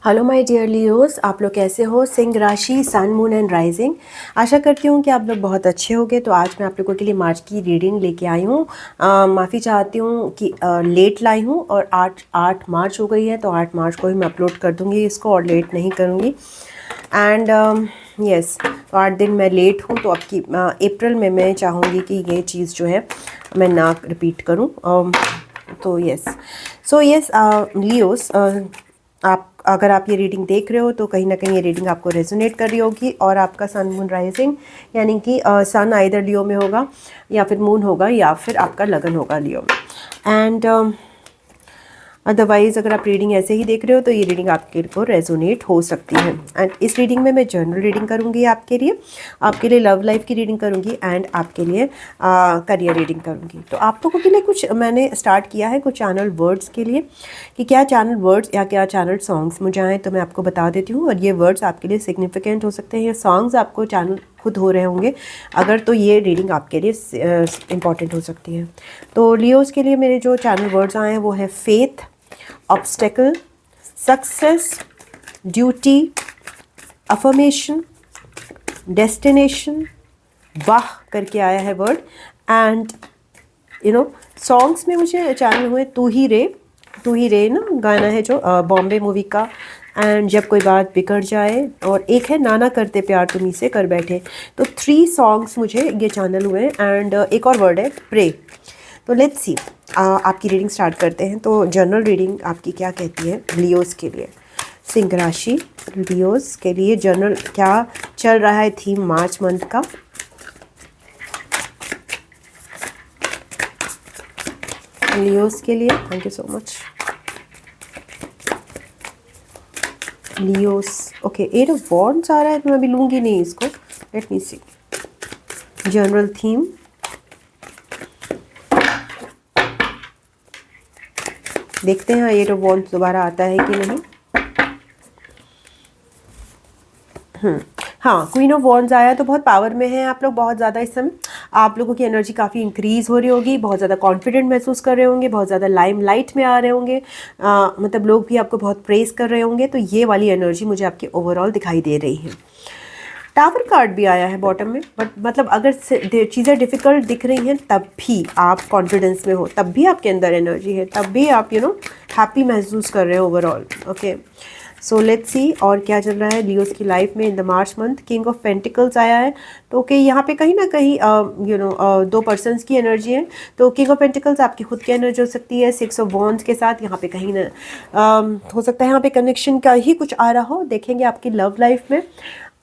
Hello my dear Leos, आप लोग कैसे हो। सिंह राशि, सन, मून एंड राइजिंग। आशा करती हूँ कि आप लोग बहुत अच्छे होंगे। तो आज मैं आप लोगों के लिए मार्च की रीडिंग लेके आई हूँ। माफ़ी चाहती हूँ कि लेट लाई हूँ और 8 मार्च हो गई है, तो 8 मार्च को ही मैं अपलोड कर दूँगी इसको और लेट नहीं करूँगी। एंड यस, तो 8 दिन मैं लेट हूँ, तो अब की अप्रैल में मैं चाहूँगी कि ये चीज़ जो है मैं ना रिपीट करूँ। तो यस, सो यस लियोस, आप अगर आप ये रीडिंग देख रहे हो तो कहीं ना कहीं ये रीडिंग आपको रेजोनेट कर रही होगी। और आपका सन मून राइजिंग यानी कि सन आइदर लियो में होगा या फिर मून होगा या फिर आपका लगन होगा लियो में। एंड अदरवाइज़ अगर आप रीडिंग ऐसे ही देख रहे हो तो ये रीडिंग आपके को रेजोनेट हो सकती है। एंड इस रीडिंग में मैं जनरल रीडिंग करूँगी आपके लिए लव लाइफ की रीडिंग करूँगी एंड आपके लिए करियर रीडिंग करूँगी। तो आप लोगों के लिए कुछ मैंने स्टार्ट किया है कुछ चैनल वर्ड्स के लिए कि क्या चैनल वर्ड्स या क्या चैनल सॉन्ग्स मुझे आए, तो मैं आपको बता देती हूँ। और ये वर्ड्स आपके लिए सिग्निफिकेंट हो सकते हैं, ये सॉन्ग्स आपको चैनल खुद हो रहे होंगे अगर, तो ये रीडिंग आपके लिए इम्पॉर्टेंट हो सकती है। तो लियोस के लिए मेरे जो चैनल वर्ड्स आए हैं वो है faith, obstacle, success, duty, affirmation, destination, वाह करके आया है वर्ड। एंड सॉन्ग्स में मुझे चैनल हुए तू ही रे ना गाना है जो बॉम्बे मूवी का, एंड जब कोई बात बिगड़ जाए, और एक है नाना करते प्यार तुम्ही से कर बैठे। तो 3 सॉन्ग्स मुझे ये चैनल हुए। एंड एक और वर्ड है प्रे। तो लेट्स सी, आपकी रीडिंग स्टार्ट करते हैं। तो जनरल रीडिंग आपकी क्या कहती है लियोस के लिए। सिंह राशि लियोस के लिए जनरल क्या चल रहा है थीम मार्च मंथ का। लियोस के लिए thank you so much. Leos okay, 8 of wands आ रहा है तो मैं अभी लूँगी नहीं इसको। Let me see general theme. देखते हैं 8 ऑफ वॉन्ड्स दोबारा आता है कि नहीं। हाँ, क्वीन ऑफ वॉन्ड्स आया तो बहुत पावर में है आप लोग बहुत ज़्यादा इस समय। आप लोगों की एनर्जी काफ़ी इंक्रीज़ हो रही होगी, बहुत ज़्यादा कॉन्फिडेंट महसूस कर रहे होंगे, बहुत ज़्यादा लाइम लाइट में आ रहे होंगे। मतलब लोग भी आपको बहुत प्रेस कर रहे होंगे। तो ये वाली एनर्जी मुझे आपकी ओवरऑल दिखाई दे रही है। टावर कार्ड भी आया है बॉटम में, बट मतलब अगर चीज़ें डिफ़िकल्ट दिख रही हैं तब भी आप कॉन्फिडेंस में हो, तब भी आपके अंदर एनर्जी है, तब भी आप हैप्पी महसूस कर रहे हो overall. Okay, so let's see और क्या चल रहा है लियोस की लाइफ में in the March month. King of pentacles आया है, तो ओके यहाँ पे कहीं ना कहीं 2 पर्सन्स की एनर्जी है। तो किंग ऑफ पेंटिकल्स आपकी खुद की एनर्जी हो सकती है 6 ऑफ वॉन्ड्स के साथ। यहाँ पे कहीं ना हो सकता है यहाँ पे कनेक्शन का ही कुछ आ रहा हो। देखेंगे आपकी लव लाइफ में।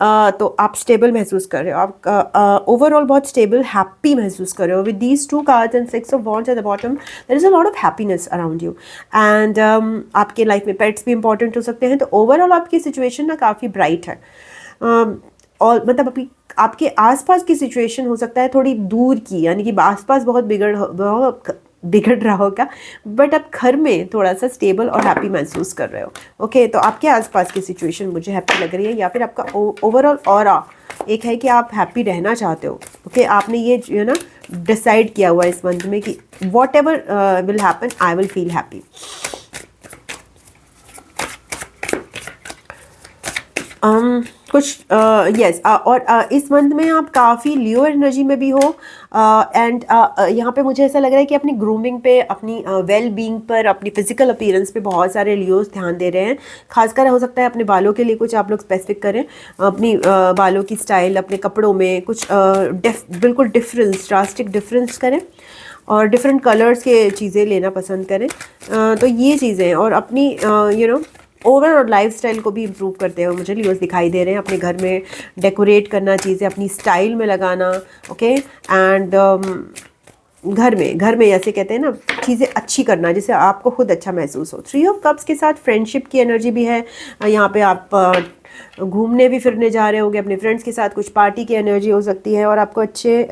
तो आप स्टेबल महसूस कर रहे हो, आप ओवरऑल बहुत स्टेबल हैप्पी महसूस कर रहे हो with these 2 cards and 6 of wands at the bottom. There is a lot of happiness around you. And आपके लाइफ में पेट्स भी इंपॉर्टेंट हो सकते हैं। तो ओवरऑल आपकी सिचुएशन ना काफ़ी ब्राइट है। और मतलब अभी आपके आसपास की सिचुएशन हो सकता है थोड़ी दूर की, यानी कि आसपास बहुत बिगड़ रहा होगा, बट आप घर में थोड़ा सा स्टेबल और हैप्पी महसूस कर रहे हो। ओके, तो आपके आसपास की सिचुएशन मुझे हैप्पी लग रही है, या फिर आपका ओवरऑल ऑरा एक है कि आप हैप्पी रहना चाहते हो। ओके, आपने ये डिसाइड किया हुआ है इस मंथ में कि what ever will happen I will feel happy. कुछ यस और इस मंथ में आप काफ़ी लियो एनर्जी में भी हो। एंड यहाँ पे मुझे ऐसा लग रहा है कि अपनी ग्रूमिंग पे, अपनी वेल बीइंग पर, अपनी फिजिकल अपीयरेंस पे बहुत सारे लियोस ध्यान दे रहे हैं। खासकर हो सकता है अपने बालों के लिए कुछ आप लोग स्पेसिफिक करें, अपनी बालों की स्टाइल, अपने कपड़ों में कुछ बिल्कुल ड्रास्टिक डिफरेंस करें और डिफरेंट कलर्स के चीज़ें लेना पसंद करें। तो ये चीज़ें और अपनी ओवरऑल लाइफस्टाइल को भी इम्प्रूव करते हुए मुझे लियोस दिखाई दे रहे हैं। अपने घर में डेकोरेट करना, चीज़ें अपनी स्टाइल में लगाना। ओके, एंड घर में ऐसे कहते हैं ना, चीज़ें अच्छी करना जिससे आपको खुद अच्छा महसूस हो। 3 ऑफ कप्स के साथ फ्रेंडशिप की एनर्जी भी है। यहाँ पे आप घूमने भी फिरने जा रहे होगे अपने फ्रेंड्स के साथ, कुछ पार्टी की एनर्जी हो सकती है और आपको अच्छे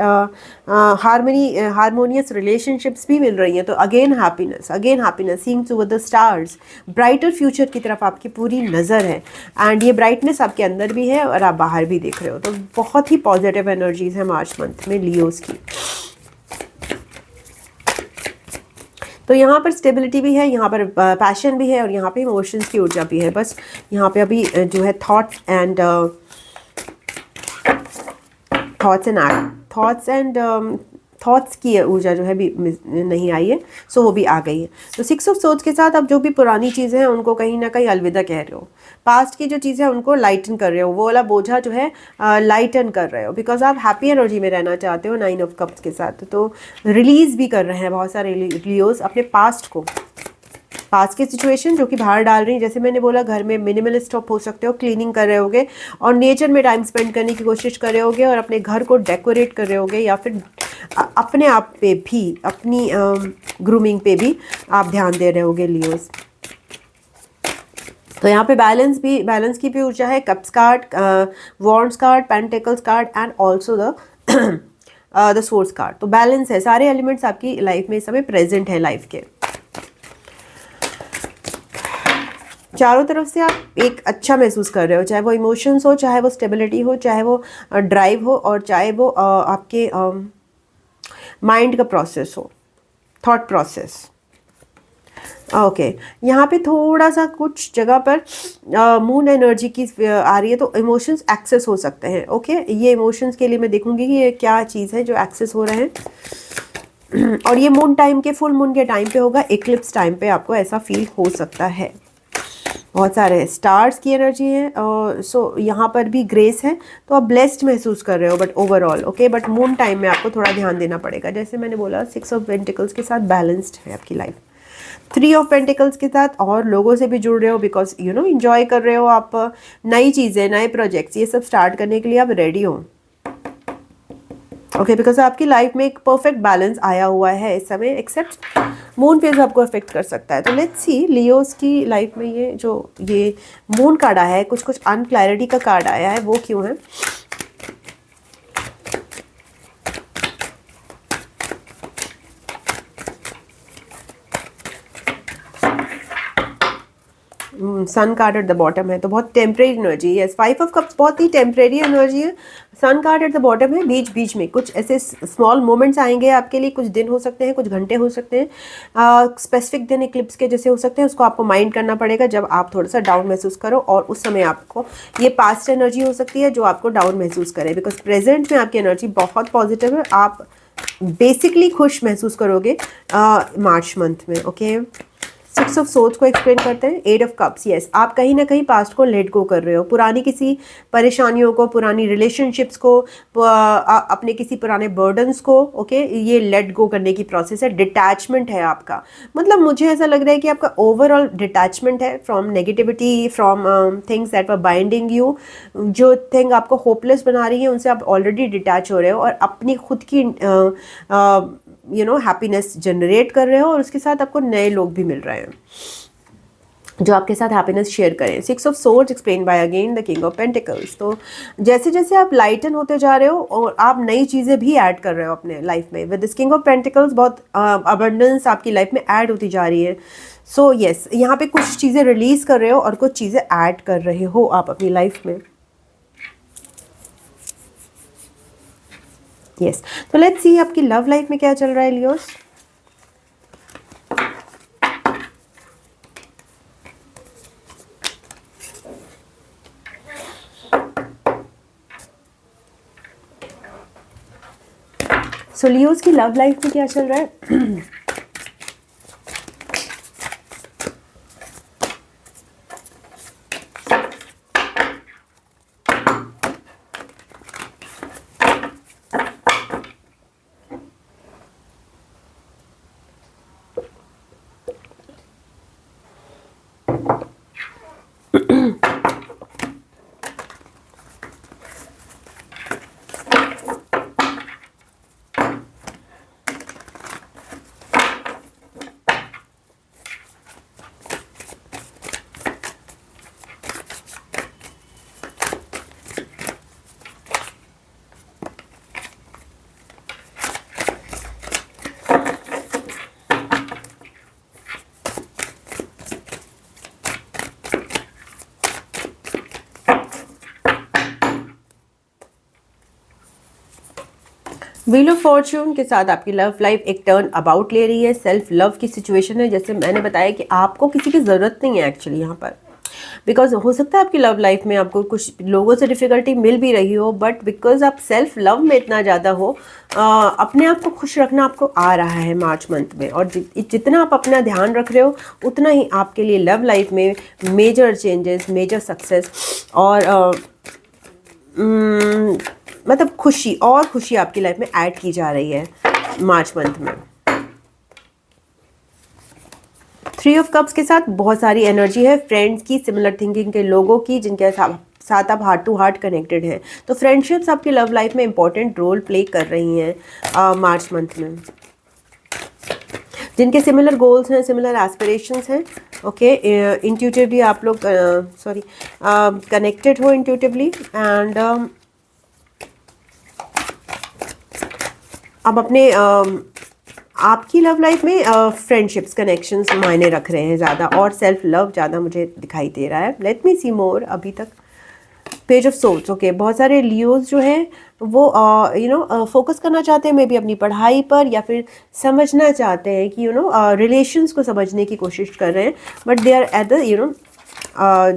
हारमोनियस रिलेशनशिप्स भी मिल रही हैं। तो again happiness seeing to the stars, brighter future की तरफ आपकी पूरी नज़र है। एंड ये ब्राइटनेस आपके अंदर भी है और आप बाहर भी देख रहे हो। तो बहुत ही पॉजिटिव एनर्जीज है मार्च मंथ में लियोस की। तो यहाँ पर स्टेबिलिटी भी है, यहाँ पर पैशन भी है और यहाँ पे इमोशंस की ऊर्जा भी है। बस यहाँ पे अभी जो है थॉट्स की ऊर्जा जो है भी नहीं आई है, सो वो भी आ गई है। तो 6 ऑफ सोर्ड्स के साथ अब जो भी पुरानी चीज़ें हैं उनको कहीं ना कहीं अलविदा कह रहे हो। पास्ट की जो चीज़ें हैं उनको लाइटन कर रहे हो, वो वाला बोझा जो है लाइटन कर रहे हो, बिकॉज आप हैप्पी एनर्जी में रहना चाहते हो 9 ऑफ कप्स के साथ। तो रिलीज़ भी कर रहे हैं बहुत सारे लियोस अपने पास्ट को, पास की सिचुएशन जो कि बाहर डाल रही हैं। जैसे मैंने बोला, घर में मिनिमलिस्ट आप हो सकते हो, क्लीनिंग कर रहे होगे और नेचर में टाइम स्पेंड करने की कोशिश कर रहे होगे और अपने घर को डेकोरेट कर रहे होगे, या फिर अपने आप पे भी, अपनी ग्रूमिंग पे भी आप ध्यान दे रहे होगे लियोस। तो यहाँ पे बैलेंस की भी ऊर्जा है। Cups card, wands card, pentacles card and also the source card. तो बैलेंस है, सारे एलिमेंट्स आपकी लाइफ में इस समय प्रेजेंट है लाइफ के चारों तरफ से। आप एक अच्छा महसूस कर रहे हो, चाहे वो इमोशंस हो, चाहे वो स्टेबिलिटी हो, चाहे वो ड्राइव हो, और चाहे वो आपके माइंड का प्रोसेस हो, थॉट प्रोसेस। ओके, यहाँ पे थोड़ा सा कुछ जगह पर मून एनर्जी की आ रही है, तो इमोशंस एक्सेस हो सकते हैं। ओके, ये इमोशंस के लिए मैं देखूंगी कि ये क्या चीज़ है जो एक्सेस हो रहे हैं। और ये मून टाइम के, फुल मून के टाइम पे होगा, इक्लिप्स टाइम पे आपको ऐसा फील हो सकता है। बहुत सारे स्टार्स की एनर्जी है, सो यहाँ पर भी ग्रेस है, तो आप ब्लेस्ड महसूस कर रहे हो but overall. Okay, but moon time में आपको थोड़ा ध्यान देना पड़ेगा। जैसे मैंने बोला, 6 ऑफ पेंटिकल्स के साथ बैलेंस्ड है आपकी लाइफ। 3 ऑफ पेंटिकल्स के साथ और लोगों से भी जुड़ रहे हो, बिकॉज यू नो इंजॉय कर रहे हो आप नई चीज़ें, नए प्रोजेक्ट्स, ये सब स्टार्ट करने के लिए आप रेडी हो। ओके, बिकॉज आपकी लाइफ में एक परफेक्ट बैलेंस आया हुआ है इस समय, एक्सेप्ट मून फेज आपको अफेक्ट कर सकता है। तो लेट्स सी लियोस की लाइफ में ये मून कार्ड आया है, कुछ अनक्लैरिटी का कार्ड आया है, वो क्यों है। Sun card at the bottom है, तो बहुत टेम्परेरी एनर्जी है। 5 ऑफ कप्स बहुत ही टेम्परेरी एनर्जी है। Sun card at the bottom है, बीच बीच में कुछ ऐसे स्मॉल मोमेंट्स आएंगे आपके लिए, कुछ दिन हो सकते हैं, कुछ घंटे हो सकते हैं, स्पेसिफिक दिन इक्लिप्स के जैसे हो सकते हैं। उसको आपको माइंड करना पड़ेगा जब आप थोड़ा सा डाउन महसूस करो, और उस समय आपको ये पास्ट एनर्जी हो सकती है जो आपको डाउन महसूस करे, बिकॉज प्रेजेंट में आपकी एनर्जी बहुत पॉजिटिव है। आप बेसिकली खुश महसूस करोगे मार्च मंथ में। ओके, 6 ऑफ सोर्ड्स को एक्सप्लेन करते हैं। 8 ऑफ कप्स, यस, आप कहीं ना कहीं पास्ट को लेट गो कर रहे हो, पुरानी किसी परेशानियों को, पुरानी रिलेशनशिप्स को, अपने किसी पुराने बर्डन्स को। ओके, ये लेट गो करने की प्रोसेस है, डिटैचमेंट है आपका। मतलब मुझे ऐसा लग रहा है कि आपका ओवरऑल डिटैचमेंट है from negativity, from things that were binding you. जो थिंग आपको होपलेस बना रही है उनसे आप ऑलरेडी डिटैच हो रहे हो, और अपनी खुद की हैप्पीनेस जनरेट कर रहे हो, और उसके साथ आपको नए लोग भी मिल रहे हैं जो आपके साथ हैप्पीनेस शेयर करें। 6 of swords explain by again the king of pentacles. तो जैसे जैसे आप लाइटन होते जा रहे हो और आप नई चीज़ें भी ऐड कर रहे हो अपने लाइफ में, with this king of pentacles बहुत अबंडेंस आपकी लाइफ में ऐड होती जा रही है। सो यस, यहाँ पे कुछ चीज़ें रिलीज कर रहे हो और कुछ चीज़ें ऐड कर रहे हो आप अपनी लाइफ में। यस, तो लेट्स सी आपकी लव लाइफ में क्या चल रहा है लियोस। सो लियोस की लव लाइफ में क्या चल रहा है। व्हील ऑफ फॉर्च्यून के साथ आपकी लव लाइफ एक टर्न अबाउट ले रही है। सेल्फ लव की सिचुएशन है, जैसे मैंने बताया कि आपको किसी की ज़रूरत नहीं है एक्चुअली यहाँ पर, बिकॉज हो सकता है आपकी लव लाइफ में आपको कुछ लोगों से डिफ़िकल्टी मिल भी रही हो, बट बिकॉज आप सेल्फ लव में इतना ज़्यादा हो, अपने आप को खुश रखना आपको आ रहा है मार्च मंथ में, और जितना आप अपना ध्यान रख रहे हो उतना ही आपके लिए लव लाइफ में मेजर चेंजेस, मेजर सक्सेस और मतलब खुशी और खुशी आपकी लाइफ में ऐड की जा रही है मार्च मंथ में। 3 ऑफ कप्स के साथ बहुत सारी एनर्जी है फ्रेंड्स की, सिमिलर थिंकिंग के लोगों की, जिनके साथ आप हार्ट टू हार्ट कनेक्टेड हैं। तो फ्रेंडशिप्स आपकी लव लाइफ में इंपॉर्टेंट रोल प्ले कर रही हैं मार्च मंथ में। जिनके सिमिलर गोल्स हैं, सिमिलर एस्पिरेशंस हैं, ओके, इंट्यूटिवली आप लोग कनेक्टेड हो इंट्यूटिवली, एंड अब अपने आपकी लव लाइफ में फ्रेंडशिप्स कनेक्शंस मायने रख रहे हैं ज़्यादा, और सेल्फ लव ज़्यादा मुझे दिखाई दे रहा है। लेट मी सी मोर। अभी तक पेज ऑफ सोल्स, ओके, बहुत सारे लियोज जो हैं वो फोकस करना चाहते हैं मे बी अपनी पढ़ाई पर, या फिर समझना चाहते हैं कि रिलेशंस को समझने की कोशिश कर रहे हैं, but they are at the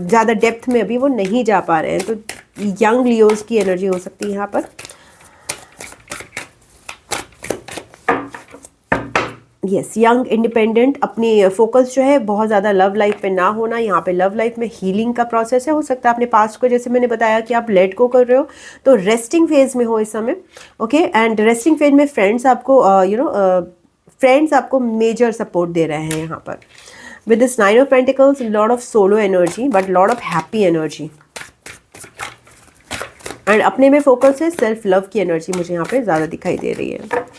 ज़्यादा डेप्थ में अभी वो नहीं जा पा रहे हैं। तो यंग लियोज की एनर्जी हो सकती है यहाँ पर। यस, यंग इंडिपेंडेंट, अपनी फोकस जो है बहुत ज़्यादा लव लाइफ पे ना होना, यहाँ पे लव लाइफ में हीलिंग का प्रोसेस है। हो सकता है अपने पास्ट को, जैसे मैंने बताया कि आप लेट गो कर रहे हो, तो रेस्टिंग फेज में हो इस समय, ओके, एंड रेस्टिंग फेज में फ्रेंड्स आपको फ्रेंड्स आपको मेजर सपोर्ट दे रहे हैं यहाँ पर। With this 9 of pentacles, lot of solo energy but lot of happy energy, and अपने में फोकस है, सेल्फ लव की एनर्जी मुझे यहाँ पे ज़्यादा दिखाई दे रही है।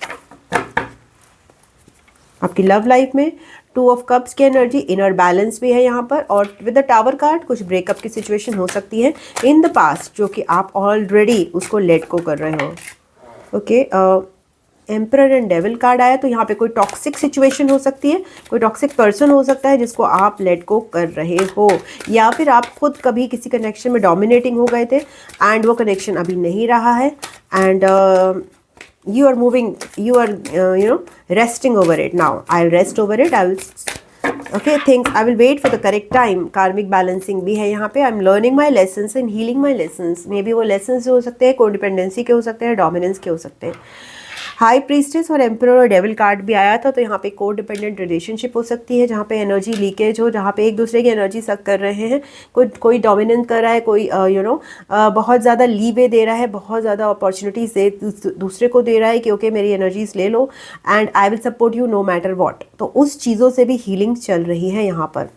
आपकी लव लाइफ में 2 ऑफ कप्स की एनर्जी, इनर बैलेंस भी है यहाँ पर, और विद द टावर कार्ड कुछ ब्रेकअप की सिचुएशन हो सकती है इन द पास्ट, जो कि आप ऑलरेडी उसको लेट को कर रहे हो, okay. Emperor and devil card आया, तो यहाँ पे कोई टॉक्सिक सिचुएशन हो सकती है, कोई टॉक्सिक पर्सन हो सकता है जिसको आप लेट को कर रहे हो, या फिर आप खुद कभी किसी कनेक्शन में डोमिनेटिंग हो गए थे एंड वो कनेक्शन अभी नहीं रहा है, and you are moving, you are resting over it now. I'll rest over it, I will okay think, I will wait for the correct time. Karmic balancing भी है यहाँ पे। I'm learning my lessons and healing my lessons. Maybe वो lessons जो हो सकते हैं codependency के हो सकते हैं, डोमिनेंस के हो सकते हैं। हाई प्रीस्टेस और एम्परर और डेविल कार्ड भी आया था, तो यहाँ पे कोड डिपेंडेंट रिलेशनशिप हो सकती है, जहाँ पे एनर्जी लीकेज हो, जहाँ पे एक दूसरे की एनर्जी सक कर रहे हैं, कोई डोमिनेंट कर रहा है, कोई बहुत ज़्यादा लीवे दे रहा है, बहुत ज़्यादा अपॉर्चुनिटीज दे दूसरे को दे रहा है कि ओके मेरी एनर्जीज ले लो and I will support you no matter what. तो उस चीज़ों से भी हीलिंग चल रही है यहाँ पर,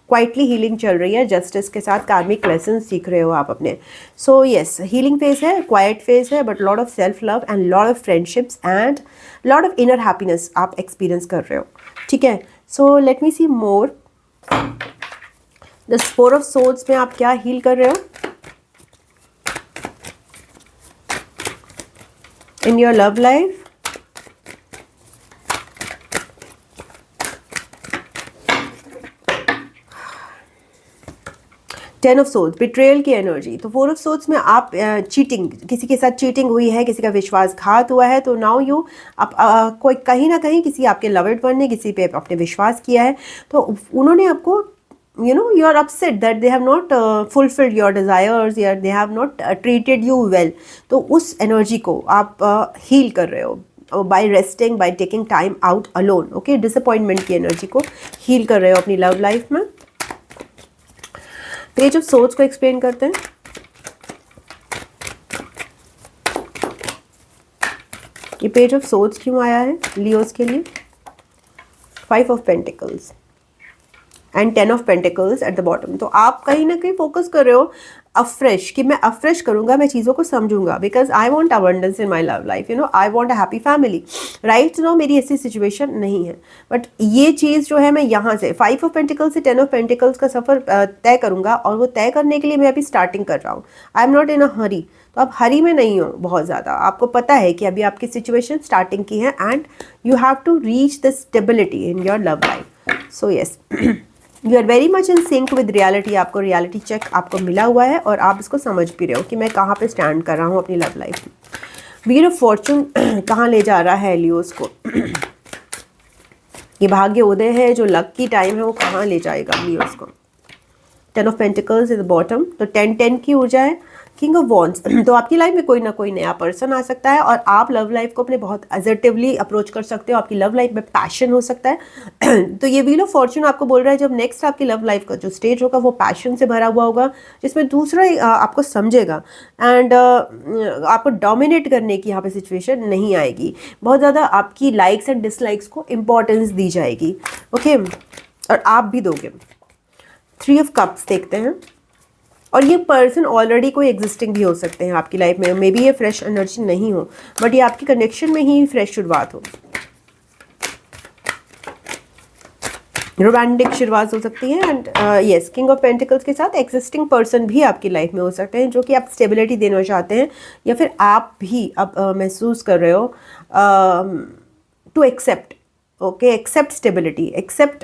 क्वाइटली हीलिंग चल रही है, जस्टिस के साथ कार्मिक लेसन सीख रहे हो आप अपने। सो यस, हीलिंग फेज है, क्वाइट फेज है, but lot of self love and lot of friendships and lot of inner happiness आप एक्सपीरियंस कर रहे हो, ठीक है। So let me see more. The 4 of swords में आप क्या हील कर रहे हो in your love life? 10 of swords, betrayal की एनर्जी। तो 4 ऑफ सोर्ड्स में आप चीटिंग, किसी के साथ चीटिंग हुई है, किसी का विश्वासघात हुआ है, तो नाउ यू कोई कहीं ना कहीं किसी आपके लवर्ड वन ने किसी पे अपने विश्वास किया है, तो उन्होंने आपको you are upset that they have not fulfilled your desires, या they have not treated you well। तो उस एनर्जी को आप हील कर रहे हो by resting, by taking time out alone, okay। Disappointment की एनर्जी को हील कर रहे हो अपनी लव लाइफ में। पेज ऑफ सोर्ड्स को एक्सप्लेन करते हैं। ये पेज ऑफ सोर्ड्स क्यों आया है लियोस के लिए? 5 of pentacles and 10 of pentacles at the bottom. तो आप कहीं ना कहीं फोकस कर रहे हो अफ्रेश, कि मैं अफ्रेश करूंगा, मैं चीज़ों को समझूंगा, because I want abundance in my love life, I want a happy family, right. मेरी ऐसी सिचुएशन नहीं है, बट ये चीज़ जो है मैं यहाँ से 5 ऑफ पेंटिकल्स से 10 ऑफ पेंटिकल्स का सफ़र तय करूँगा, और वो तय करने के लिए मैं अभी स्टार्टिंग कर रहा हूँ। आई एम नॉट इन अ हरी। तो आप हरी में नहीं हो बहुत ज़्यादा, आपको पता है कि अभी आपकी सिचुएशन स्टार्टिंग की है, and you have to reach the stability in your love life. So yes, you are very much in sync with reality. आपको रियलिटी चेक आपको मिला हुआ है, और आप इसको समझ भी रहे हो कि मैं कहाँ पे स्टैंड कर रहा हूँ अपनी लव लाइफ में। व्हील ऑफ फॉर्चून कहाँ ले जा रहा है लियोस को? ये भाग्य उदय है, जो लक की टाइम है वो कहाँ ले जाएगा लियोस को? 10 of pentacles is the bottom, तो 10 की ऊर्जा है। किंग ऑफ वॉन्ड्स, तो आपकी लाइफ में कोई ना कोई नया पर्सन आ सकता है और आप लव लाइफ को अपने बहुत असर्टिवली अप्रोच कर सकते हो। आपकी लव लाइफ में पैशन हो सकता है। तो ये व्हील ऑफ फॉर्चून आपको बोल रहा है जब नेक्स्ट आपकी लव लाइफ का जो स्टेज होगा वो पैशन से भरा हुआ होगा, जिसमें दूसरा आपको समझेगा एंड आपको डोमिनेट करने की यहाँ पे सिचुएशन नहीं आएगी। बहुत ज़्यादा आपकी लाइक्स एंड डिसलाइक्स को इम्पोर्टेंस दी जाएगी, ओके, और आप भी दोगे। 3 ऑफ कप्स देखते हैं, और ये पर्सन ऑलरेडी कोई एग्जिस्टिंग भी हो सकते हैं आपकी लाइफ में। मे बी ये फ्रेश एनर्जी नहीं हो, बट ये आपकी कनेक्शन में ही फ्रेश शुरुआत हो, रोमांटिक शुरुआत हो सकती है। And yes, king of pentacles के साथ एग्जिस्टिंग पर्सन भी आपकी लाइफ में हो सकते हैं, जो कि आप स्टेबिलिटी देना चाहते हैं, या फिर आप भी अब महसूस कर रहे हो to accept, okay, accept stability, accept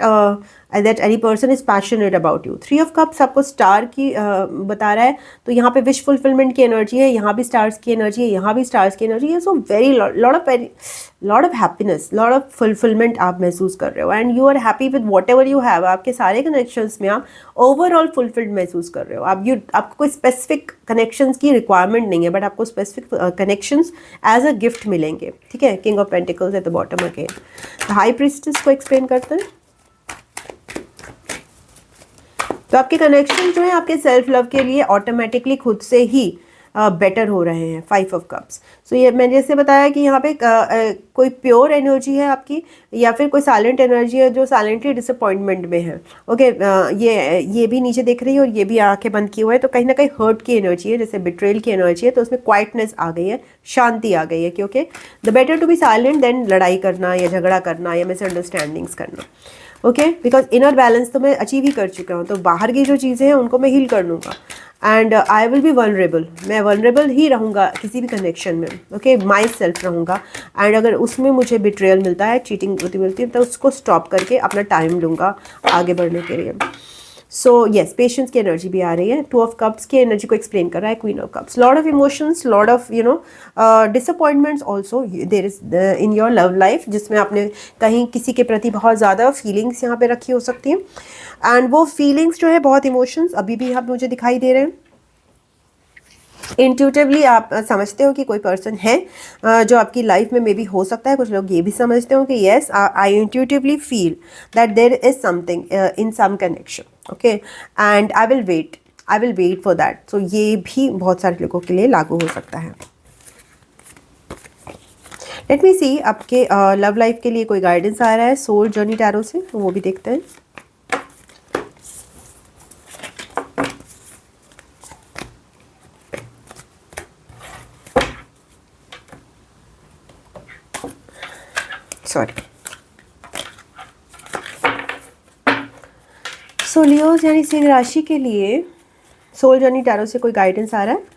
that any person is passionate about you. 3 of cups आपको स्टार की बता रहा है, तो यहाँ पे विश फुलफिलमेंट की एनर्जी है, यहाँ भी स्टार्स की एनर्जी है, यहाँ भी स्टार्स की एनर्जी है। So very lot of happiness, lot of fulfilment आप महसूस कर रहे हो, and you are happy with whatever you have. आपके सारे कनेक्शंस में आप ओवरऑल फुलफिल्ड महसूस कर रहे हो। आपको कोई स्पेसिफिक कनेक्शंस की रिक्वायरमेंट नहीं है, बट आपको specific connections as a gift मिलेंगे, ठीक है। King of pentacles at the bottom again. High priestess को एक्सप्लेन करते हैं। तो आपके कनेक्शन जो है आपके सेल्फ लव के लिए ऑटोमेटिकली खुद से ही बेटर हो रहे हैं। 5 ऑफ कप्स। सो ये मैंने जैसे बताया कि यहाँ पे कोई प्योर एनर्जी है आपकी, या फिर कोई साइलेंट एनर्जी है जो साइलेंटली डिसअपॉइंटमेंट में है, ओके। ये भी नीचे देख रही है और ये भी आंखें बंद किए हुए है, तो कहीं ना कहीं हर्ट की एनर्जी है, जैसे बिट्रेल की एनर्जी है, तो उसमें क्वाइटनेस आ गई है, शांति आ गई है, क्योंकि the better to be silent than लड़ाई करना या झगड़ा करना या मिसअंडरस्टैंडिंग्स करना, ओके। बिकॉज इनर बैलेंस तो मैं अचीव ही कर चुका हूँ, तो बाहर की जो चीज़ें हैं उनको मैं हील कर लूँगा, and I will be vulnerable. मैं वनरेबल ही रहूँगा किसी भी कनेक्शन में, ओके, माई सेल्फ रहूँगा। एंड अगर उसमें मुझे बिट्रेयल मिलता है, चीटिंग मिलती है, तो उसको स्टॉप करके अपना टाइम लूँगा आगे बढ़ने के लिए। सो यस, पेशेंस की एनर्जी भी आ रही है। 2 ऑफ कप्स की एनर्जी को एक्सप्लेन कर रहा है queen of cups. Lot of emotions, lot of disappointments also there is in your love life, जिसमें आपने कहीं किसी के प्रति बहुत ज़्यादा फीलिंग्स यहाँ पे रखी हो सकती हैं, एंड वो फीलिंग्स जो है, बहुत इमोशंस अभी भी आप मुझे दिखाई दे रहे हैं। इंट्यूटिवली आप समझते हो कि कोई पर्सन है जो आपकी लाइफ में मे बी हो सकता है। कुछ लोग ये भी समझते हो कि yes, I intuitively feel that there is something in some connection, okay, and I will wait for that. तो ये भी बहुत सारे लोगों के लिए लागू हो सकता है। लेट मी सी आपके लव लाइफ के लिए कोई गाइडेंस आ रहा है सोल जर्नी टैरो से, तो वो भी देखते हैं। सॉरी, सो लियोस यानी सिंह राशि के लिए सोल जर्नी टैरो से कोई गाइडेंस आ रहा है।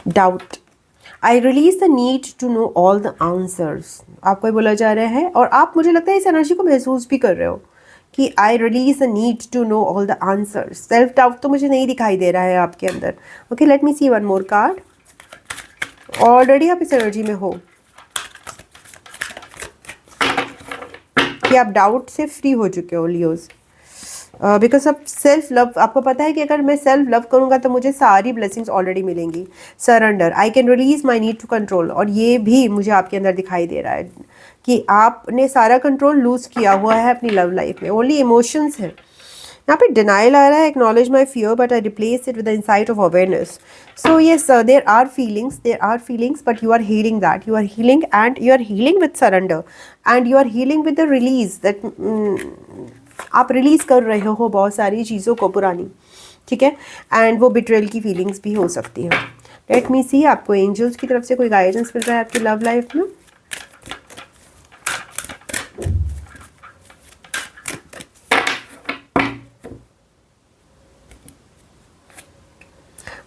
Doubt, I release the need to know all the answers, आपको बोला जा रहा है, और आप मुझे लगता है इस एनर्जी को महसूस भी कर रहे हो कि I release the need to know all the answers. Self doubt तो मुझे नहीं दिखाई दे रहा है आपके अंदर, okay. Let me see one more card. Already आप इस एनर्जी में हो कि आप डाउट से फ्री हो चुके हो लियोज, बिकॉज अब सेल्फ लव, आपको पता है कि अगर मैं सेल्फ लव करूँगा तो मुझे सारी ब्लेसिंग्स ऑलरेडी मिलेंगी। Surrender, I can release my need to control, और ये भी मुझे आपके अंदर दिखाई दे रहा है कि आपने सारा कंट्रोल लूज किया हुआ है अपनी लव लाइफ में। ओनली इमोशंस है यहाँ पे। डिनाइल आ रहा है, acknowledge my fear but I replace it with the insight of awareness. So yes, there are feelings but you are healing that, you are healing, and you are healing with surrender, and you are healing with the release that आप release कर रहे हो बहुत सारी चीज़ों को पुरानी, ठीक है। एंड वो बिट्रेल की फीलिंग्स भी हो सकती हैं। लेट मी सी आपको एंजल्स की तरफ से कोई गाइडेंस मिल रहा है आपकी लव लाइफ में।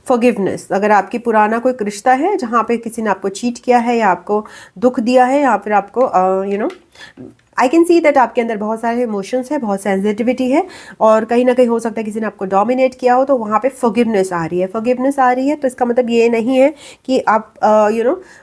फॉरगिवनेस, अगर आपकी पुराना कोई रिश्ता है जहाँ पे किसी ने आपको चीट किया है या आपको दुख दिया है या फिर आपको आई कैन सी दैट आपके अंदर बहुत सारे इमोशंस है, बहुत सेंसिटिविटी है, और कहीं ना कहीं हो सकता है किसी ने आपको डोमिनेट किया हो, तो वहाँ पे फॉरगिवनेस आ रही है। फॉरगिवनेस आ रही है तो इसका मतलब ये नहीं है कि आप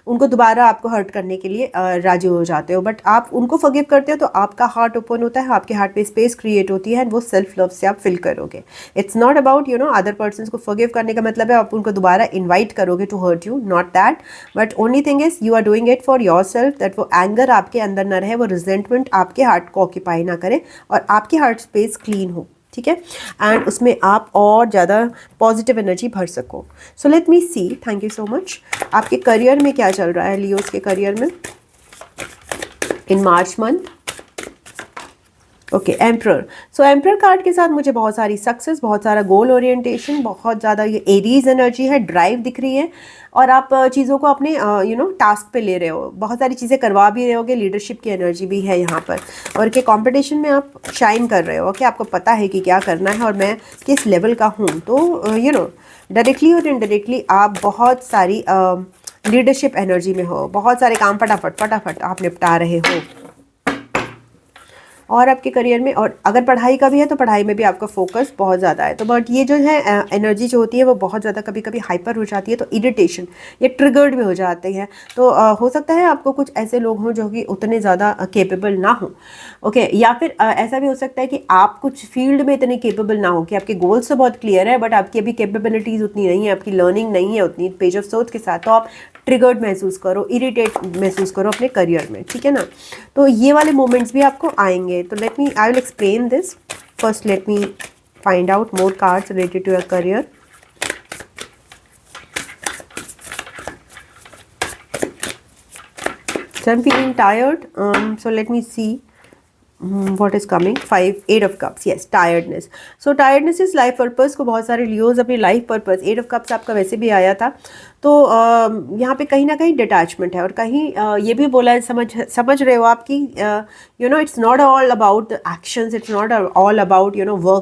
उनको दोबारा आपको हर्ट करने के लिए राजी हो जाते हो, बट आप उनको फॉरगिव करते हो तो आपका हार्ट ओपन होता है, आपके हार्ट पे स्पेस क्रिएट होती है, एंड वो सेल्फ लव से आप फिल करोगे। It's not about other person को फॉरगिव करने का मतलब है आप उनको दोबारा इन्वाइट करोगे to hurt you, not that, but only thing is you are doing it for your self, that वो एंगर आपके अंदर ना रहे, वो रिजेंटमेंट आपके हार्ट को ऑक्यूपाई ना करे और आपकी हार्ट स्पेस क्लीन हो, ठीक है, एंड उसमें आप और ज़्यादा पॉजिटिव एनर्जी भर सको। So let me see, thank you so much. आपके करियर में क्या चल रहा है लियोस के करियर में in March month? Okay, emperor. So emperor card के साथ मुझे बहुत सारी सक्सेस, बहुत सारा गोल ओरिएंटेशन, बहुत ज़्यादा ये एरीज एनर्जी है, ड्राइव दिख रही है, और आप चीज़ों को अपने टास्क पे ले रहे हो, बहुत सारी चीज़ें करवा भी रहे होगे, लीडरशिप की एनर्जी भी है यहाँ पर, और के कंपटीशन में आप शाइन कर रहे हो कि आपको पता है कि क्या करना है और मैं किस लेवल का हूँ। तो डायरेक्टली और इनडायरेक्टली आप बहुत सारी लीडरशिप एनर्जी में हो, बहुत सारे काम फटाफट आप निपटा रहे हो, और आपके करियर में, और अगर पढ़ाई का भी है तो पढ़ाई में भी आपका फोकस बहुत ज़्यादा है। तो बट ये जो है एनर्जी जो होती है वो बहुत ज़्यादा कभी कभी हाइपर हो जाती है, तो इरिटेशन, ये ट्रिगर्ड भी हो जाते हैं। तो हो सकता है आपको कुछ ऐसे लोग हों जो कि उतने ज़्यादा केपेबल ना हो, ओके, या फिर ऐसा भी हो सकता है कि आप कुछ फील्ड में इतने केपेबल ना हो कि आपके गोल्स तो बहुत क्लियर है बट आपकी अभी कैपेबिलिटीज़ उतनी नहीं है, आपकी लर्निंग नहीं है उतनी पेज ऑफ सोच के साथ, तो आप ट्रिगर्ड महसूस करो, इरिटेट महसूस करो अपने करियर में, ठीक है ना। तो ये वाले मोमेंट्स भी आपको आएंगे। तो I will explain this first, let me find out more cards related to your career. So I'm feeling tired, so let me see what is coming. 8 of cups, yes, tiredness. So tiredness is life purpose को बहुत सारे Leos अपनी life purpose, 8 of cups आपका वैसे भी आया था, तो यहाँ पे कहीं ना कहीं डिटैचमेंट है, और कहीं ये भी बोला है, समझ रहे हो आपकी it's not all about the actions, it's not all about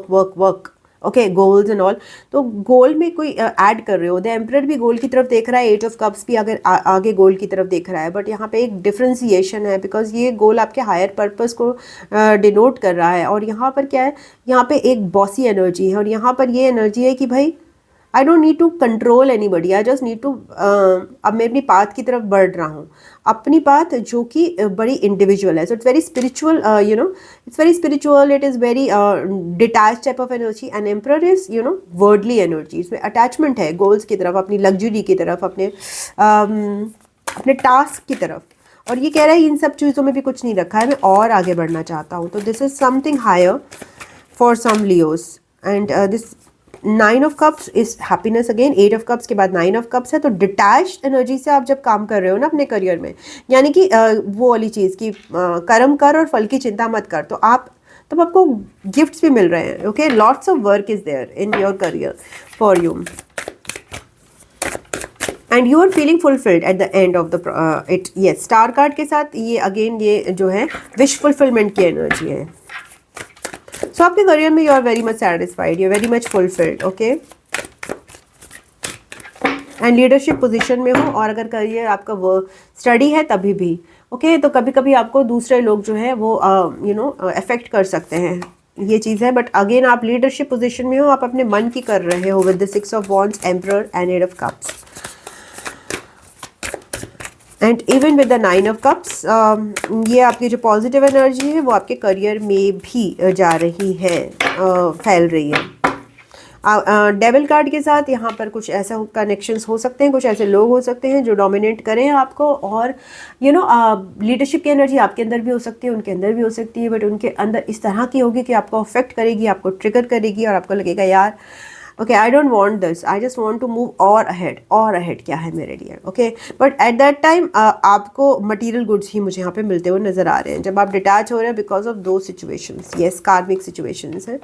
work okay, goals and all. तो गोल में कोई ऐड कर रहे हो, द एम्परर भी गोल की तरफ देख रहा है, 8 ऑफ कप्स भी अगर आगे गोल की तरफ देख रहा है, बट यहाँ पे एक डिफ्रेंसिएशन है, बिकॉज ये गोल आपके हायर पर्पस को डिनोट कर रहा है, और यहाँ पर क्या है, यहाँ पे एक बॉसी एनर्जी है, और यहाँ पर ये एनर्जी है कि भाई I don't need to control anybody, I just need to, अब मैं अपनी पाथ की तरफ बढ़ रहा हूँ, अपनी पाथ जो कि बड़ी इंडिविजुअल है। So it's very spiritual, it's very spiritual, it is very detach type of energy, and emperor is worldly energy, इसमें अटैचमेंट है गोल्स की तरफ, अपनी लग्जरी की तरफ, अपने टास्क की तरफ, और ये कह रहा है इन सब चीज़ों में भी कुछ नहीं रखा है, मैं और आगे बढ़ना चाहता हूँ। तो this is something higher for some Leos, and this 9 of cups is happiness again, 8 of cups के बाद 9 ऑफ कप्स है। तो डिटैच्ड एनर्जी से आप जब काम कर रहे हो ना अपने करियर में, यानी कि वो वाली चीज़ की कर्म कर और फल की चिंता मत कर, तो तब आपको गिफ्ट्स भी मिल रहे हैं, okay, lots of work is there in your career for you, and you are feeling fulfilled at the end of the it. Yes, star card के साथ ये अगेन ये जो है विश फुलफिलमेंट की एनर्जी है। सो आपके करियर में you are very much satisfied, you are very much fulfilled, okay, and leadership position में हो, और अगर करियर आपका वो स्टडी है तभी भी, ओके, तो कभी कभी आपको दूसरे लोग जो है वो अफेक्ट कर सकते हैं, ये चीज़ है, बट अगेन आप लीडरशिप पोजीशन में हो, आप अपने मन की कर रहे हो with the 6 of wands, emperor and 8 of cups, and even with the 9 of cups, ये आपकी जो पॉजिटिव एनर्जी है वो आपके करियर में भी जा रही है, फैल रही है। डेविल कार्ड के साथ यहाँ पर कुछ ऐसा कनेक्शंस हो सकते हैं, कुछ ऐसे लोग हो सकते हैं जो डोमिनेट करें आपको, और लीडरशिप की एनर्जी आपके अंदर भी हो सकती है, उनके अंदर भी हो सकती है, बट उनके अंदर इस तरह की होगी कि आपको अफेक्ट करेगी, आपको ट्रिगर करेगी, और आपको लगेगा यार okay, I don't want this, I just want to move और अहेड क्या है मेरे लिए, okay, but at that time आपको मटेरियल गुड्स ही मुझे यहाँ पे मिलते हुए नज़र आ रहे हैं जब आप डिटैच हो रहे हैं, बिकॉज ऑफ दो सिचुएशंस, यस, कार्मिक सिचुएशंस हैं,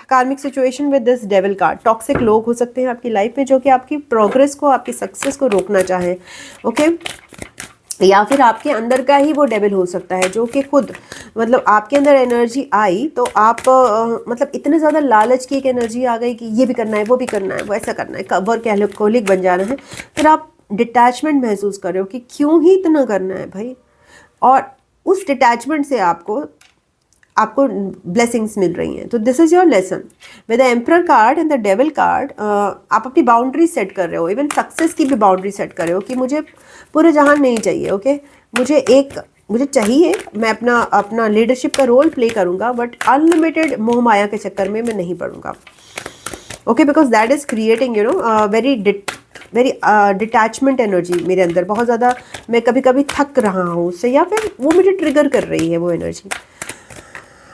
कार्मिक situation with this devil card. Toxic लोग हो सकते हैं आपकी लाइफ में जो कि आपकी प्रोग्रेस को, आपकी सक्सेस को रोकना चाहें, ओके, या फिर आपके अंदर का ही वो डेविल हो सकता है जो कि खुद मतलब आपके अंदर एनर्जी आई तो आप मतलब इतने ज़्यादा लालच की एक एनर्जी आ गई कि ये भी करना है, वो भी करना है, वो ऐसा करना है, वर्कहॉलिक बन जाना है। फिर आप डिटैचमेंट महसूस कर रहे हो कि क्यों ही इतना करना है भाई, और उस डिटैचमेंट से आपको आपको ब्लेसिंग्स मिल रही हैं। तो this is your lesson with the emperor card and the devil card. आप अपनी बाउंड्री सेट कर रहे हो, इवन सक्सेस की भी बाउंड्री सेट कर रहे हो कि मुझे पूरे जहान नहीं चाहिए, ओके मुझे चाहिए, मैं अपना अपना लीडरशिप का रोल प्ले करूँगा, बट अनलिमिटेड मोह माया के चक्कर में मैं नहीं पड़ूंगा, okay, because that is creating very detachment energy मेरे अंदर। बहुत ज़्यादा मैं कभी कभी थक रहा हूँ उससे, या फिर वो मुझे ट्रिगर कर रही है वो एनर्जी।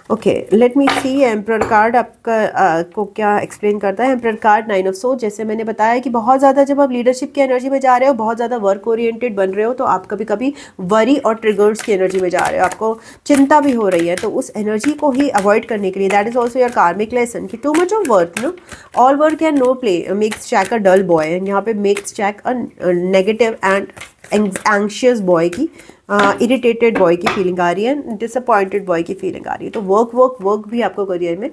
ओके, लेट मी सी एम्परर कार्ड आपका को क्या एक्सप्लेन करता है। एम्परर कार्ड 9 ऑफ सोर्ड्स, जैसे मैंने बताया कि बहुत ज़्यादा जब आप लीडरशिप की एनर्जी में जा रहे हो, बहुत ज़्यादा वर्क ओरिएंटेड बन रहे हो, तो आप कभी कभी वरी और ट्रिगर्स की एनर्जी में जा रहे हो, आपको चिंता भी हो रही है। तो उस एनर्जी को ही अवॉइड करने के लिए, that is also your karmic lesson कि too much of work all work and no play makes Jack a dull boy, and यहाँ पे makes Jack a negative and anxious boy की, इरिटेटेड बॉय की feeling आ रही है, disappointed boy की feeling आ रही है। तो वर्क भी आपको करियर में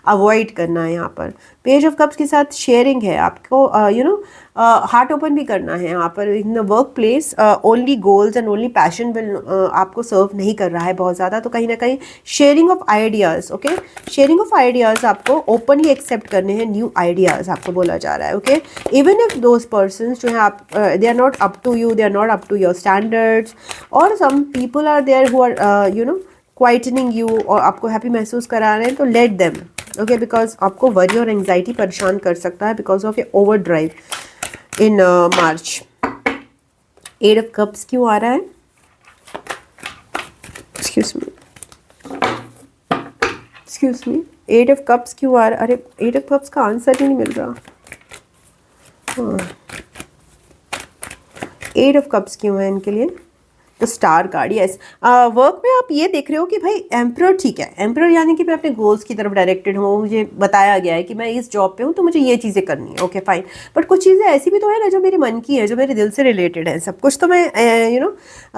अवॉइड करना है। यहाँ पर पेज ऑफ कप्स के साथ शेयरिंग है, आपको हार्ट ओपन भी करना है। यहाँ पर इन the work place only goals and only passion will आपको सर्व नहीं कर रहा है बहुत ज़्यादा, तो कहीं ना कहीं sharing of ideas, okay, sharing of ideas आपको ओपनली एक्सेप्ट करने हैं, न्यू आइडियाज़ आपको बोला जा रहा है, okay. Even if those person जो है आप they are not up to you, they are not up to your standards, और some people are there who are quietening you और आपको हैप्पी महसूस करा रहे हैं, तो लेट देम, ओके, बिकॉज आपको वरी और एंग्जाइटी परेशान कर सकता है because of A over drive in March. 8 of cups क्यों आ रहा है? एक्सक्यूज मी 8 ऑफ कप्स क्यों आ रहा है? अरे 8 ऑफ कप्स का आंसर ही नहीं मिल रहा। 8 ऑफ कप्स क्यों है इनके लिए? तो स्टार कार्ड, यस, वर्क में आप ये देख रहे हो कि भाई एम्परर ठीक है, एम्परर यानी कि मैं अपने गोल्स की तरफ डायरेक्टेड हूँ, मुझे बताया गया है कि मैं इस जॉब पे हूँ तो मुझे ये चीज़ें करनी है, ओके फाइन। बट कुछ चीज़ें ऐसी भी तो है ना जो मेरे मन की है, जो मेरे दिल से रिलेटेड है। सब कुछ तो मैं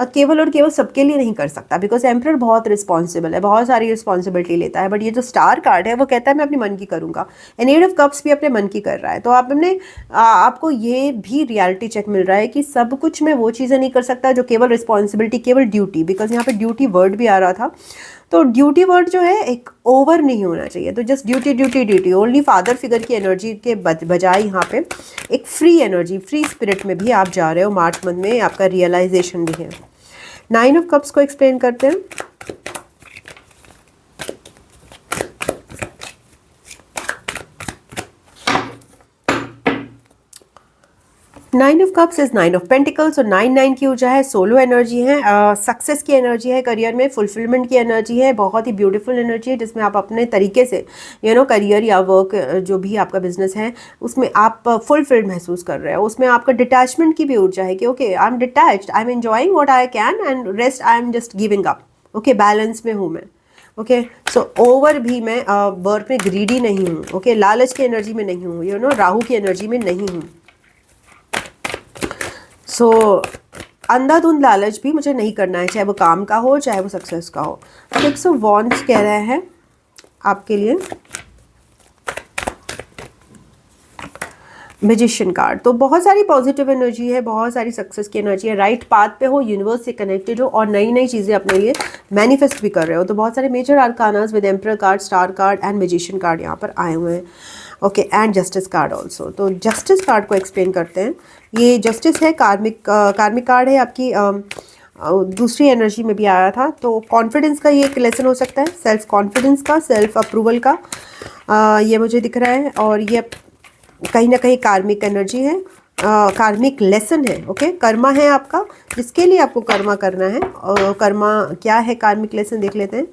केवल और केवल सबके लिए नहीं कर सकता, बिकॉज एम्परर बहुत रिस्पॉन्सिबल है, बहुत सारी रिस्पॉन्सिबिलिटी लेता है। बट ये जो स्टार कार्ड है वो कहता है मैं अपने मन की करूँगा, एंड 8 ऑफ कप्स भी अपने मन की कर रहा है। तो आप आपको ये भी रियलिटी चेक मिल रहा है कि सब कुछ मैं वो चीज़ें नहीं कर सकता जो केवल रिस्पॉन्सिबिलिटी, केवल ड्यूटी, बिकॉज यहाँ पे ड्यूटी वर्ड भी आ रहा था। तो ड्यूटी वर्ड जो है एक ओवर नहीं होना चाहिए, तो just duty duty duty only. Father figure की एनर्जी के बजाय यहाँ पे एक फ्री एनर्जी, फ्री स्पिरिट में भी आप जा रहे हो मार्च मंथ में, आपका रियलाइजेशन भी है। 9 ऑफ कप्स को एक्सप्लेन करते हैं। Nine of cups is 9 of pentacles, और 9 की ऊर्जा है, सोलो एनर्जी है, सक्सेस की एनर्जी है, करियर में फुलफिलमेंट की एनर्जी है, बहुत ही ब्यूटीफुल एनर्जी है जिसमें आप अपने तरीके से करियर या वर्क जो भी आपका बिजनेस है उसमें आप फुलफिल्ड महसूस कर रहे हो। उसमें आपका डिटैचमेंट की भी ऊर्जा है कि okay I am detached, I am enjoying what I can and rest I am just giving up, okay, balance में हूँ मैं, ओके। सो ओवर भी मैं वर्क में ग्रीडी नहीं हूँ, ओके, लालच की एनर्जी में नहीं हूँ, राहु की एनर्जी में नहीं हूँ। सो अंधाधुंध लालच भी मुझे नहीं करना है, चाहे वो काम का हो चाहे वो सक्सेस का हो। 6 ऑफ वॉन्ड्स कह रहे हैं आपके लिए मैजिशियन कार्ड। तो बहुत सारी पॉजिटिव एनर्जी है, बहुत सारी सक्सेस की एनर्जी है, राइट पाथ पे हो, यूनिवर्स से कनेक्टेड हो और नई नई चीज़ें अपने लिए मैनिफेस्ट भी कर रहे हो। तो बहुत सारे major arcanas with emperor card, star card and magician card यहाँ पर आए हुए हैं, okay, and justice card also. तो जस्टिस कार्ड को एक्सप्लेन करते हैं। ये जस्टिस है, कार्मिक कार्ड है आपकी, दूसरी एनर्जी में भी आया था। तो कॉन्फिडेंस का ये एक लेसन हो सकता है, सेल्फ कॉन्फिडेंस का, सेल्फ अप्रूवल का, ये मुझे दिख रहा है। और ये कहीं ना कहीं कार्मिक एनर्जी है, कार्मिक लेसन है, ओके, कर्मा है आपका, जिसके लिए आपको कर्मा करना है। कर्मा क्या है, कार्मिक लेसन देख लेते हैं।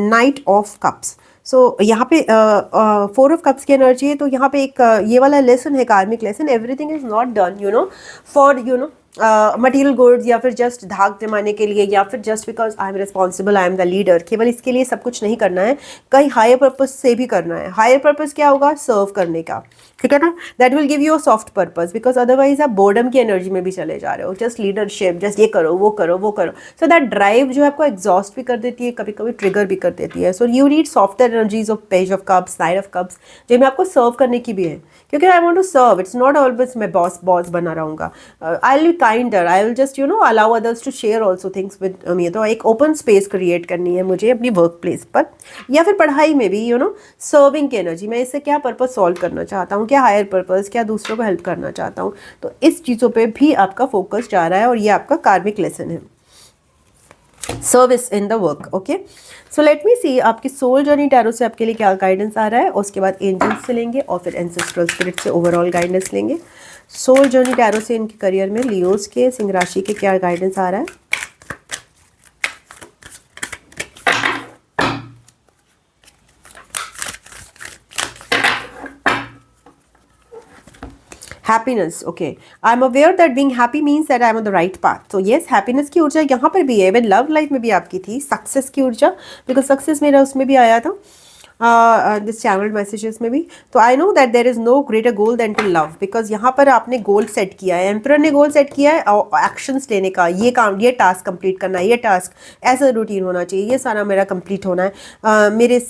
नाइट ऑफ कप्स, सो यहाँ पे 4 ऑफ कप्स की एनर्जी है। तो यहाँ पे एक ये वाला लेसन है, कार्मिक lesson, everything is not done for material goods या फिर जस्ट धाक जमाने के लिए या फिर just because I am responsible, I am the leader, केवल इसके लिए सब कुछ नहीं करना है, कहीं हायर पर्पज से भी करना है। हायर पर्पज क्या होगा? सर्व करने का, ठीक है ना। That will give you a soft purpose, because otherwise आप बोर्डम की एनर्जी में भी चले जा रहे हो, जस्ट लीडरशिप, जस्ट ये करो वो करो वो करो। सो दैट ड्राइव जो है आपको एग्जॉस्ट भी कर देती है, कभी कभी ट्रिगर भी कर देती है। So you need softer energies of page of cups, knight of cups, जिनमें आपको सर्व करने की भी है, क्योंकि I want to serve, it's not always मैं बॉस बॉस बना रहूँगा। I will be kinder, I will just allow others to share also things with me. तो एक ओपन स्पेस क्रिएट करनी है मुझे अपनी वर्क प्लेस पर या फिर पढ़ाई में भी, सर्विंग की एनर्जी। मैं इससे क्या पर्पज सॉल्व करना चाहता हूँ, क्या हायर पर्पज, क्या दूसरों को हेल्प करना चाहता हूँ। तो इस चीज़ों पे भी आपका फोकस जा रहा है और ये आपका कार्मिक लेसन है, service in the work. Okay, so let me see आपकी सोल जर्नी टैरो से आपके लिए क्या गाइडेंस आ रहा है, उसके बाद एंजल्स से लेंगे और फिर एंसेस्ट्रल स्पिरिट से ओवरऑल गाइडेंस लेंगे। सोल जर्नी टैरो से इनके करियर में लियोस के, सिंह राशि के क्या गाइडेंस आ रहा है। Happiness, okay. I'm aware that being happy means that I'm on the right path. So yes, happiness की ऊर्जा यहाँ पर भी है, इवन लव लाइफ में भी आपकी थी। सक्सेस की ऊर्जा, बिकॉज सक्सेस मेरा उसमें भी आया था, दिस चैनल मैसेजेस में भी। तो I know that there is no greater goal than to love, because यहाँ पर आपने गोल सेट किया है, एम्परर ने गोल सेट किया है एक्शंस लेने का, ये काम, ये टास्क कंप्लीट करना है, ये टास्क ऐसा रूटीन होना चाहिए, ये सारा मेरा कंप्लीट होना है, मेरे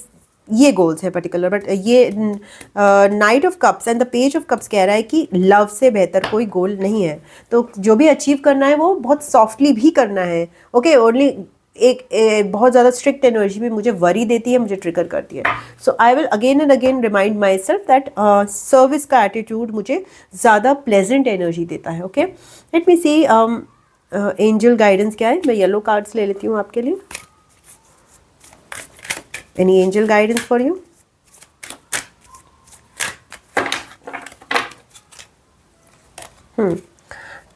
ये गोल्स है पर्टिकुलर। बट ये night of cups and the page of cups कह रहा है कि लव से बेहतर कोई गोल नहीं है। तो जो भी अचीव करना है वो बहुत सॉफ्टली भी करना है। ओके, ओनली एक बहुत ज़्यादा स्ट्रिक्ट एनर्जी भी मुझे वरी देती है, मुझे ट्रिगर करती है। So I will again and again remind myself that service का एटीट्यूड मुझे ज़्यादा प्लेजेंट एनर्जी देता है। Okay, let me see angel guidance क्या है। मैं येलो कार्ड्स ले लेती हूँ आपके लिए। Any angel guidance for you?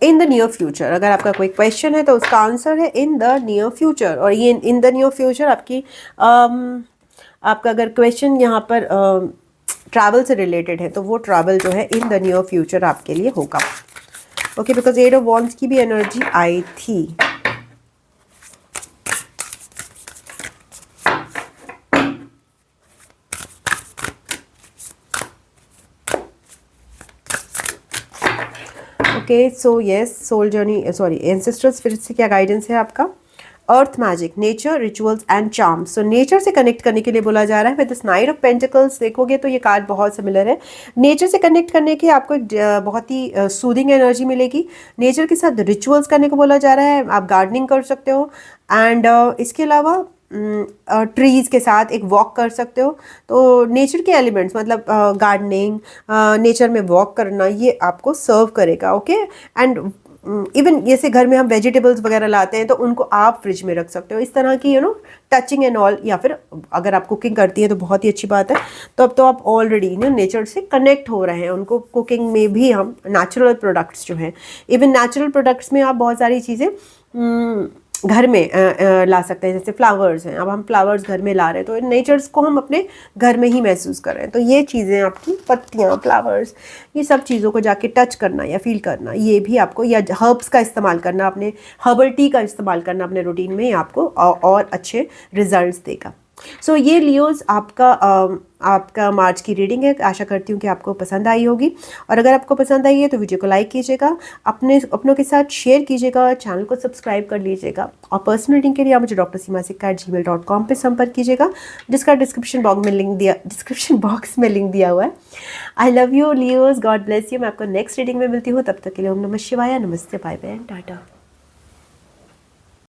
In the near future, अगर आपका कोई क्वेश्चन है तो उसका आंसर है इन द नियर फ्यूचर। और ये इन द नियर फ्यूचर आपकी आपका अगर क्वेश्चन यहाँ पर ट्रैवल से रिलेटेड है तो वो ट्रैवल जो है इन द नियर फ्यूचर आपके लिए होगा। ओके, बिकॉज 8 ऑफ वॉन्ड्स की भी एनर्जी आई थी। Okay, so yes, soul journey sorry ancestral spirit से क्या गाइडेंस है आपका। Earth magic, nature, rituals and charms. So nature से कनेक्ट करने के लिए बोला जा रहा है with this knight of pentacles. देखोगे तो ये कार्ड बहुत सिमिलर है। नेचर से कनेक्ट करने की आपको एक बहुत ही सूदिंग एनर्जी मिलेगी। नेचर के साथ रिचुअल्स करने को बोला जा रहा है, आप गार्डनिंग कर सकते हो एंड इसके अलावा ट्रीज़ के साथ एक वॉक कर सकते हो। तो नेचर के एलिमेंट्स मतलब गार्डनिंग, नेचर में वॉक करना, ये आपको सर्व करेगा। ओके, एंड इवन जैसे घर में हम वेजिटेबल्स वगैरह लाते हैं तो उनको आप फ्रिज में रख सकते हो, इस तरह की टचिंग एंड ऑल। या फिर अगर आप कुकिंग करती हैं तो बहुत ही अच्छी बात है। तो अब तो आप ऑलरेडी नेचर से कनेक्ट हो रहे हैं। उनको कुकिंग में भी हम नेचुरल प्रोडक्ट्स जो हैं, इवन नेचुरल प्रोडक्ट्स में आप बहुत सारी चीज़ें घर में ला सकते हैं। जैसे फ्लावर्स हैं, अब हम फ्लावर्स घर में ला रहे हैं तो नेचर्स को हम अपने घर में ही महसूस कर रहे हैं। तो ये चीज़ें आपकी पत्तियाँ, फ्लावर्स, ये सब चीज़ों को जाके टच करना या फील करना, ये भी आपको, या हर्ब्स का इस्तेमाल करना, अपने हर्बल टी का इस्तेमाल करना अपने रूटीन में, आपको और अच्छे रिजल्ट्स देगा। सो ये लियोज आपका मार्च की रीडिंग है। आशा करती हूँ कि आपको पसंद आई होगी, और अगर आपको पसंद आई है तो वीडियो को लाइक कीजिएगा, अपनों के साथ शेयर कीजिएगा, चैनल को सब्सक्राइब कर लीजिएगा। और पर्सनल रीडिंग के लिए आप मुझे drsimasikkha@gmail.com पे संपर्क कीजिएगा, जिसका डिस्क्रिप्शन बॉक्स में लिंक दिया हुआ है। I love you Leos, God bless you. मैं आपको नेक्स्ट रीडिंग में मिलती हूँ, तब तक के लिए ओम नमः शिवाय, नमस्ते, बाय बाय एंड टाटा।